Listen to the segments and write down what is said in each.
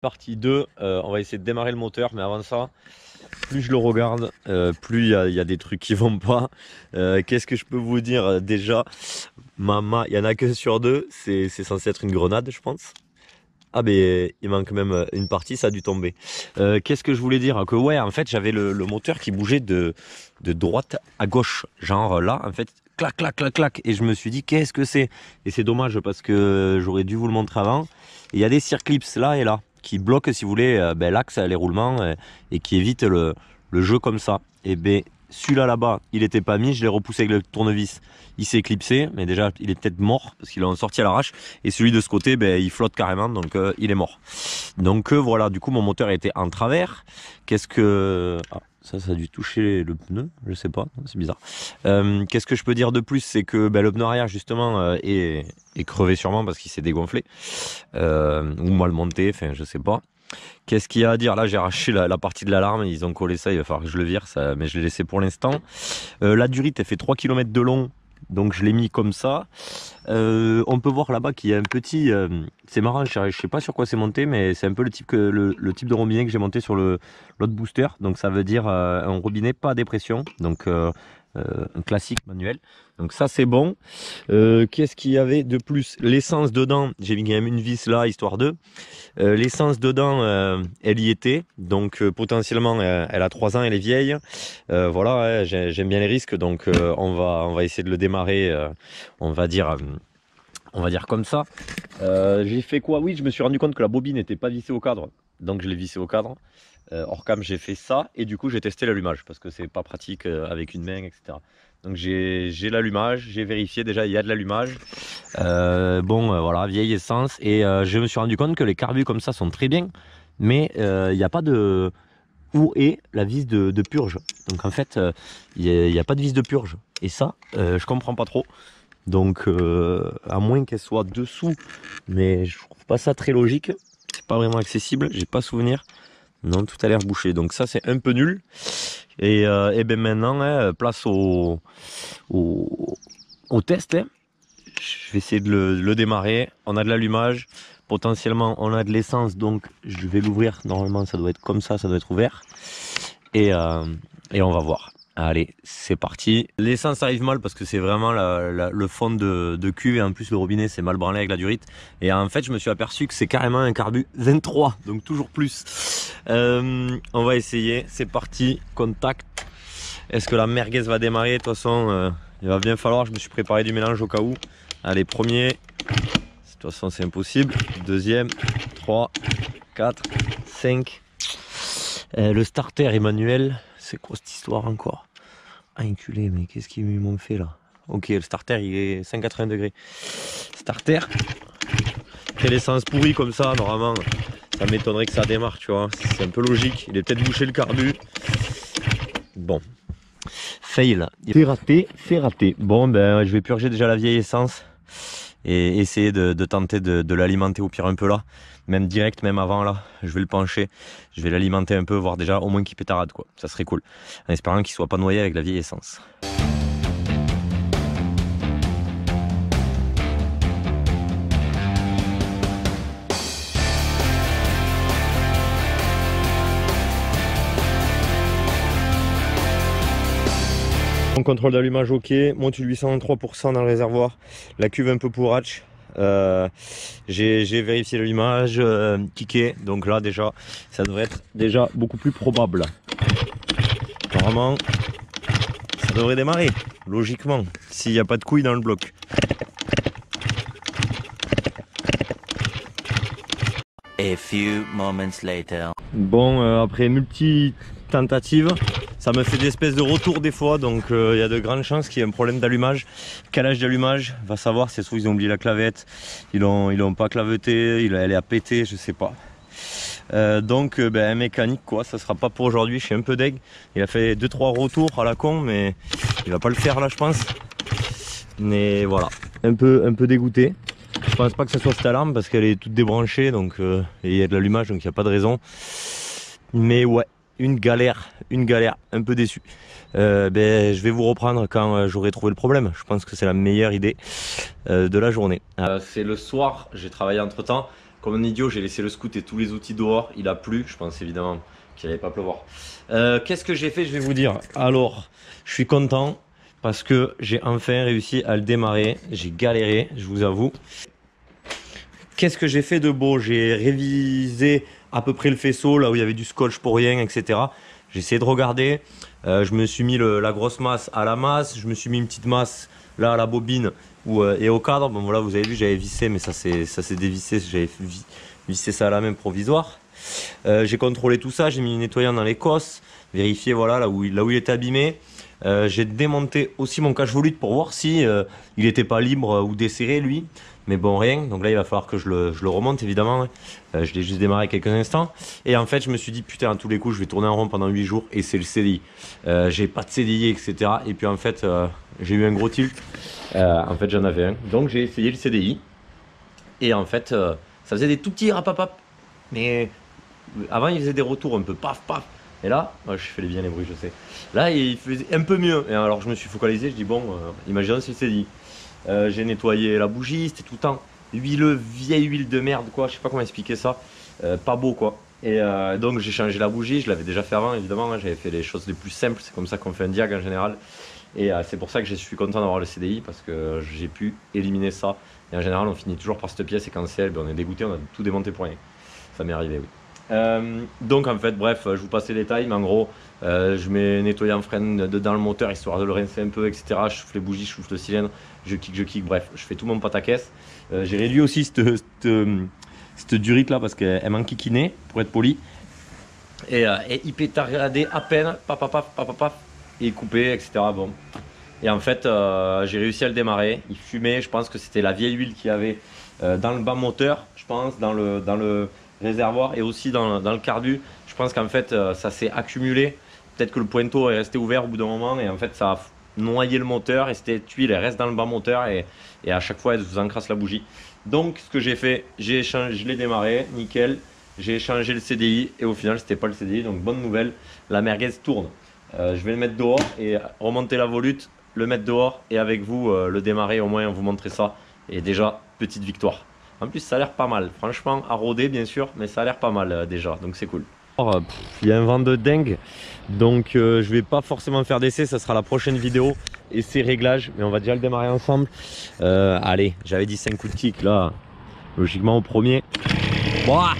partie 2, on va essayer de démarrer le moteur, mais avant ça, plus je le regarde, plus il y a des trucs qui vont pas. Qu'est-ce que je peux vous dire déjà? Maman, il y en a que sur deux, c'est censé être une grenade, je pense. Ah ben il manque même une partie, ça a dû tomber. Qu'est-ce que je voulais dire? Que ouais, en fait j'avais le moteur qui bougeait de droite à gauche, genre là en fait clac clac clac clac, et je me suis dit qu'est-ce que c'est? Et c'est dommage parce que j'aurais dû vous le montrer avant. Il y a des circlips là et là qui bloquent, si vous voulez, l'axe, les roulements, et qui évitent le jeu comme ça. Et ben celui-là là-bas, il était pas mis, je l'ai repoussé avec le tournevis, il s'est éclipsé, mais déjà il est peut-être mort parce qu'il est sorti à l'arrache. Et celui de ce côté, ben, il flotte carrément, donc il est mort. Donc voilà, du coup mon moteur était en travers. Qu'est-ce que... Ah, ça a dû toucher le pneu, je sais pas, c'est bizarre. Qu'est-ce que je peux dire de plus? C'est que ben, le pneu arrière justement est crevé sûrement parce qu'il s'est dégonflé. Ou mal monté, enfin je sais pas. Qu'est-ce qu'il y a à dire? Là j'ai arraché la partie de l'alarme, ils ont collé ça, il va falloir que je le vire, ça, mais je l'ai laissé pour l'instant. La durite elle fait 3 km de long, donc je l'ai mis comme ça. On peut voir là-bas qu'il y a un petit... c'est marrant, je sais pas sur quoi c'est monté, mais c'est un peu le type de robinet que j'ai monté sur l'autre booster. Donc ça veut dire un robinet pas à dépression, donc un classique manuel. Donc ça c'est bon. Qu'est-ce qu'il y avait de plus? L'essence dedans, j'ai mis quand même une vis là, histoire de... l'essence dedans, elle y était, donc potentiellement elle a 3 ans, elle est vieille. Voilà, j'aime bien les risques, donc on va essayer de le démarrer, on va dire comme ça. J'ai fait quoi? Oui, je me suis rendu compte que la bobine n'était pas vissée au cadre, donc je l'ai vissée au cadre. Hors cam, j'ai fait ça, et du coup j'ai testé l'allumage parce que c'est pas pratique avec une main, etc. Donc j'ai l'allumage, j'ai vérifié, déjà il y a de l'allumage. Voilà, vieille essence, et je me suis rendu compte que les carbus comme ça sont très bien, mais il n'y a pas de... Où est la vis de purge? Donc en fait il n'y a pas de vis de purge, et ça je comprends pas trop. Donc à moins qu'elle soit dessous, mais je trouve pas ça très logique, c'est pas vraiment accessible, j'ai pas souvenir. Non, tout a l'air bouché, donc ça c'est un peu nul. Et ben maintenant, hein, place au test. Hein. Je vais essayer de le démarrer. On a de l'allumage, potentiellement on a de l'essence, donc je vais l'ouvrir. Normalement ça doit être comme ça doit être ouvert. Et on va voir. Allez, c'est parti. L'essence arrive mal parce que c'est vraiment le fond de cuve, et en plus le robinet c'est mal branlé avec la durite. Et en fait je me suis aperçu que c'est carrément un carbu 23, donc toujours plus. On va essayer, c'est parti, contact. Est-ce que la merguez va démarrer? De toute façon il va bien falloir, je me suis préparé du mélange au cas où. Allez, premier, de toute façon c'est impossible. Deuxième, 3, 4, 5. Le starter est manuel. C'est quoi cette histoire encore? Ah, enculé, mais qu'est-ce qu'ils m'ont fait là? Ok, le starter il est 180 degrés. Starter. Après l'essence pourrie comme ça, normalement, ça m'étonnerait que ça démarre, tu vois. C'est un peu logique. Il est peut-être bouché le carbu. Bon. Fail. Fait raté. Bon, ben, je vais purger déjà la vieille essence et essayer de tenter de l'alimenter au pire un peu là. Même direct, même avant là, je vais le pencher, je vais l'alimenter un peu, voir déjà au moins qu'il pétarade quoi, ça serait cool, en espérant qu'il soit pas noyé avec la vieille essence. On contrôle d'allumage ok, module 803% dans le réservoir, la cuve un peu pourratch. J'ai vérifié l'allumage, kické, donc là déjà ça devrait être déjà beaucoup plus probable. Apparemment ça devrait démarrer logiquement s'il n'y a pas de couilles dans le bloc. A few moments later. Bon, après multi-tentatives, ça me fait des espèces de retours des fois, donc il y a de grandes chances qu'il y ait un problème d'allumage. Calage d'allumage, va savoir, c'est soit ils ont oublié la clavette, ils l'ont pas claveté, elle est à péter, je sais pas. Donc un mécanique quoi, ça sera pas pour aujourd'hui, je suis un peu deg. Il a fait 2-3 retours à la con, mais il va pas le faire là je pense. Mais voilà, un peu dégoûté. Je pense pas que ce soit cette alarme parce qu'elle est toute débranchée, donc et il y a de l'allumage, donc il n'y a pas de raison. Mais ouais, une galère, un peu déçu. Je vais vous reprendre quand j'aurai trouvé le problème. Je pense que c'est la meilleure idée de la journée. C'est le soir, j'ai travaillé entre temps. Comme un idiot, j'ai laissé le scout et tous les outils dehors. Il a plu, je pense évidemment qu'il n'allait pas pleuvoir. Qu'est-ce que j'ai fait? Je vais vous dire. Alors, je suis content parce que j'ai enfin réussi à le démarrer. J'ai galéré, je vous avoue. Qu'est-ce que j'ai fait de beau? J'ai révisé à peu près le faisceau, là où il y avait du scotch pour rien, etc. J'ai essayé de regarder. Je me suis mis la grosse masse à la masse. Je me suis mis une petite masse là à la bobine et au cadre. Bon voilà, vous avez vu, j'avais vissé, mais ça s'est dévissé. J'avais vissé ça à la main provisoire. J'ai contrôlé tout ça. J'ai mis le nettoyant dans les cosses. Vérifié voilà, là où il était abîmé. J'ai démonté aussi mon cache-volute pour voir si il n'était pas libre ou desserré lui. Mais bon, rien. Donc là, il va falloir que je le remonte, évidemment. Je l'ai juste démarré quelques instants. Et en fait, je me suis dit, putain, à tous les coups, je vais tourner en rond pendant 8 jours. Et c'est le CDI. J'ai pas de CDI, etc. Et puis, en fait, j'ai eu un gros tilt. En fait, j'en avais un. Donc, j'ai essayé le CDI. Et en fait, ça faisait des tout petits rapapap. Mais avant, il faisait des retours un peu paf, paf. Et là, je fais bien les bruits, je sais. Là, il faisait un peu mieux. Et alors, je me suis focalisé. Je dis, bon, imaginons c'est le CDI. J'ai nettoyé la bougie, c'était tout le temps huileux, vieille huile de merde quoi, je sais pas comment expliquer ça, pas beau quoi. Et donc j'ai changé la bougie, je l'avais déjà fait avant évidemment, hein, j'avais fait les choses les plus simples, c'est comme ça qu'on fait un diag en général. Et c'est pour ça que je suis content d'avoir le CDI parce que j'ai pu éliminer ça. Et en général on finit toujours par cette pièce et quand c'est elle, on est dégoûté, on a tout démonté pour rien. Ça m'est arrivé oui. Donc en fait bref, je vous passe les détails, mais en gros je mets nettoyant frein dedans le moteur histoire de le rincer un peu, etc. Je chauffe les bougies, je chauffe le cylindre, je kick, bref, je fais tout mon pataquès. J'ai réduit aussi cette durite là parce qu'elle m'enquiquinait pour être poli. Et il pétardait à peine, paf, et coupé, etc. Bon. Et en fait, j'ai réussi à le démarrer. Il fumait, je pense que c'était la vieille huile qu'il y avait dans le bas moteur, je pense, dans le réservoir et aussi dans le carbu. Je pense qu'en fait ça s'est accumulé, peut-être que le pointeau est resté ouvert au bout d'un moment et en fait ça a noyé le moteur et cette huile elle reste dans le bas moteur et à chaque fois elle vous encrasse la bougie. Donc ce que j'ai fait, je l'ai démarré, nickel, j'ai changé le CDI et au final c'était pas le CDI, donc bonne nouvelle, la merguez tourne. Je vais le mettre dehors et remonter la volute, le mettre dehors et avec vous le démarrer, au moins vous montrer ça et déjà petite victoire. En plus, ça a l'air pas mal. Franchement, à rôder, bien sûr, mais ça a l'air pas mal déjà. Donc, c'est cool. Il y a un vent de dingue. Donc, je vais pas forcément faire d'essai. Ça sera la prochaine vidéo. Essai réglage. Mais on va déjà le démarrer ensemble. Allez, j'avais dit 5 coups de kick là. Logiquement, au premier. Ouah,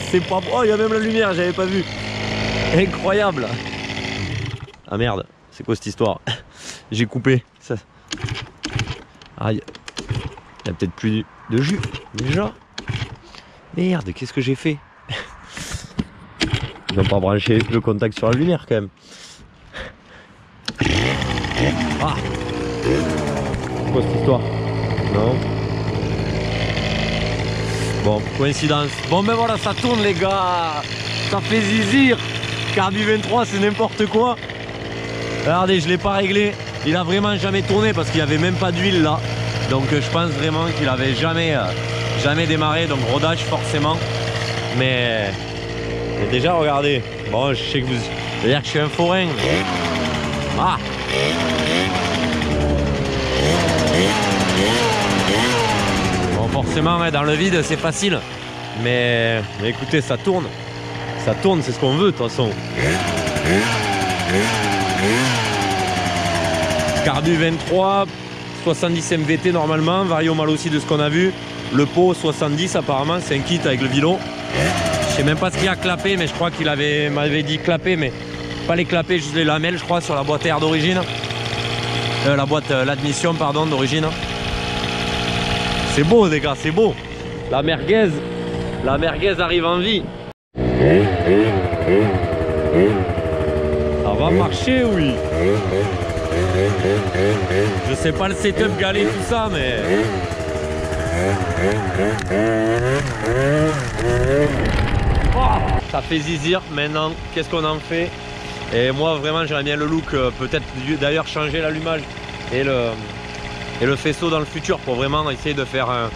c'est pas. Oh, il y a même la lumière. J'avais pas vu. Incroyable. Ah merde. C'est quoi cette histoire? J'ai coupé. Ça. Aïe. Il y a peut-être plus de jus déjà. Merde, qu'est-ce que j'ai fait? Ils n'ont pas branché le contact sur la lumière quand même. Ah, c'est quoi cette histoire? Non. Bon, coïncidence. Bon ben voilà, ça tourne les gars. Ça fait zizir. Carbu 23, c'est n'importe quoi. Regardez, je l'ai pas réglé. Il a vraiment jamais tourné parce qu'il n'y avait même pas d'huile là. Donc je pense vraiment qu'il avait jamais démarré, donc rodage forcément. Mais déjà regardez, bon je sais que vous allez dire que je suis un forain. Mais... Ah. Bon forcément dans le vide c'est facile. Mais écoutez ça tourne, c'est ce qu'on veut de toute façon. Carbu 23. 70 MVT normalement, variomale aussi de ce qu'on a vu. Le pot 70 apparemment, c'est un kit avec le vilo. Je sais même pas ce qu'il y a clapé, mais je crois qu'il m'avait dit clapé, mais pas les clapés, juste les lamelles je crois sur la boîte air d'origine. La boîte l'admission pardon d'origine. C'est beau les gars, c'est beau. La merguez arrive en vie. Ça va marcher oui. Je sais pas le setup galé tout ça mais oh, ça fait zizir. Maintenant qu'est-ce qu'on en fait? Et moi vraiment j'aimerais bien le look, peut-être d'ailleurs changer l'allumage et le faisceau dans le futur pour vraiment essayer de faire un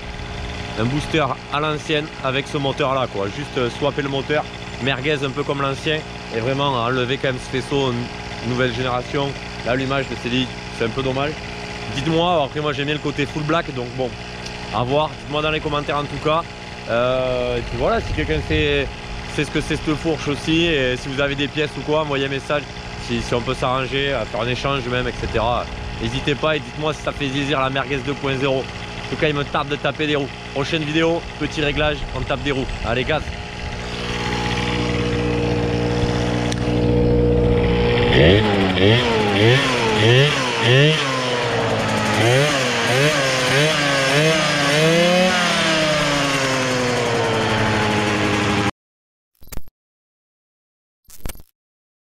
booster à l'ancienne avec ce moteur là quoi. Juste swapper le moteur, merguez un peu comme l'ancien et vraiment enlever quand même ce faisceau nouvelle génération. L'allumage de CDI, c'est un peu dommage. Dites-moi, après moi j'aime bien le côté full black, donc bon, à voir. Dites-moi dans les commentaires en tout cas. Et puis voilà, si quelqu'un sait ce que c'est cette fourche aussi, et si vous avez des pièces ou quoi, envoyez un message, si on peut s'arranger, à faire un échange même, etc. N'hésitez pas et dites-moi si ça fait zizir la merguez 2.0. En tout cas, il me tarde de taper des roues. Prochaine vidéo, petit réglage, on tape des roues. Allez, gaz! Eh, eh, eh, eh.